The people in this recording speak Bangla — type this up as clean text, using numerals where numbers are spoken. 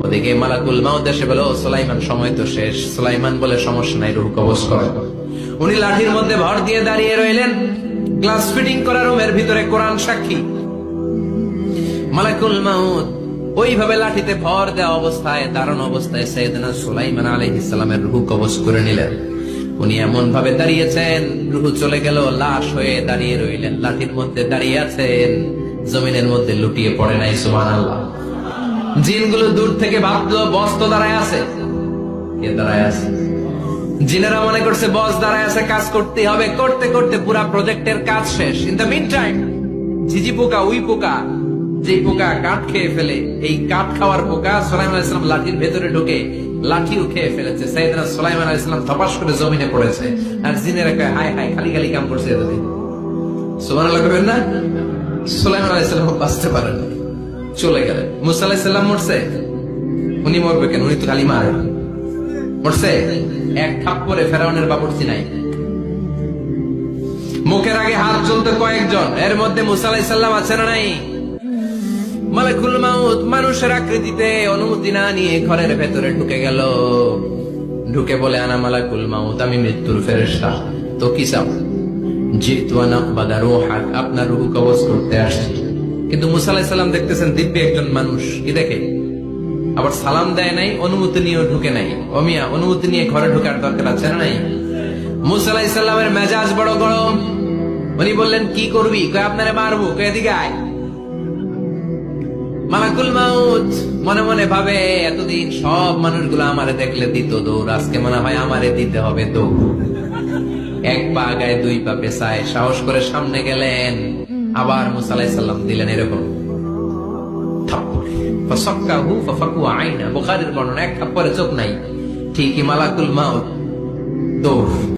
ওদিকে মালাকুল মাউত এসে বলে, ও সুলাইমান, সময় তো শেষ। সুলাইমান বলে, সমস্যা নাই, রূহ কবজ করো। উনি লাঠির মধ্যে ভর দিয়ে দাঁড়িয়ে রইলেন। গ্লাস ফিটিং করা রুমের ভিতরে কোরআন সাক্ষী। মালাকুল মাউত ওইভাবে লাঠিতে ভর দেওয়া অবস্থায়, দাঁড়ানো অবস্থায় সাইয়েদনা সুলাইমান আলাইহিস সালামের রূহ কবজ করে নিলেন। উনি এমন ভাবে দাঁড়িয়েছেন, রূহ চলে গেল, লাশ হয়ে দাঁড়িয়ে রইলেন। লাঠির মধ্যে দাঁড়িয়ে আছেন, জমিনের মধ্যে লুটিয়ে পড়ে নাই। সুবহানাল্লাহ। জিনগুলো দূর থেকে ভাবলো বস তো দাঁড়ায় আছে। কে দাঁড়ায় আছে? জিনেরা মনে করছে বস দাঁড়ায় আছে, কাজ করতে হবে। করতে করতে পুরা প্রজেক্টের কাজ শেষ। ইন দ্য মিন টাইম ঝিঝি পোকা, উই পোকা, যে পোকা কাঠ খেয়ে ফেলে, এই কাঠ খাওয়ার পোকা সুলাইমান আলাইহিস সালাম লাঠির ভেতরে ঢুকে লাঠিও খেয়ে ফেলেছে। সাইয়েদনা সুলাইমান আলাইহিস সালাম ধপাস করে জমিনে পড়েছে। আর জিনেরা কয়, হায় হায়, খালি খালি কাম করছে এতদিন। সুবহানাল্লাহ করবেন না? সুলাইমান আলাইহিস সালাম বাঁচতে পারেন, চলে গেলেন। মুসা আলাইহিস সালাম মরছে, উনি মরবে কেন? উনি তো খালি মারে। মরছে এক থাপ্পড়ে ফেরাউনের বাবুর্চি নাই। মুখের আগে হাত জ্বলতে কয়েকজন, এর মধ্যে মুসা আলাইহিস সালাম আছে না নাই? মালাকুল মাউত মানুষের আকৃতিতে অনুমতি না নিয়ে ঘরের ভেতরে ঢুকে গেল। ঢুকে বলে, আনা মালাকুল মাউত, আমি মৃত্যুর ফেরেশতা। তো কি চাও? জিতু আনা বাদা রূহাক, আপনার রূহ কবজ করতে আসছি। কিন্তু মুসা আলাইহিস সালাম দেখতেছেন দিব্য একজন মানুষ, কি দেখে? আবার সালাম দেয় নাই, অনুমতি নিয়েও ঢুকে নাই। অমিয়া, অনুমতি নিয়ে ঘরে ঢুকার দরকার আছে না নাই? মুসা আলাইহিস সালামের মেজাজ বড় গরম। উনি বললেন, কি করবি? কয়, আপনারে মারবো। কয়, এদিকে আয়। মালাকুল মাউত মনে মনে ভাবে, এতদিন সব মানুষগুলো আমারে দেখলে দিত দৌড়, আজকে মনে হয় আমারে দিতে হবে দৌড়। এক পা গায়ে দুই পা পেছায় সাহস করে সামনে গেলেন। আবার মুসা আলাইহিস সালাম দিলেন এরকম থাপ্পড়। ফাসাক্কাহু ফাফাকু আইনা, বুখারীর বর্ণনা, এক থাপ্পড়ে চোখ নাই। ঠিকই মালাকুল মাউত দৌড়।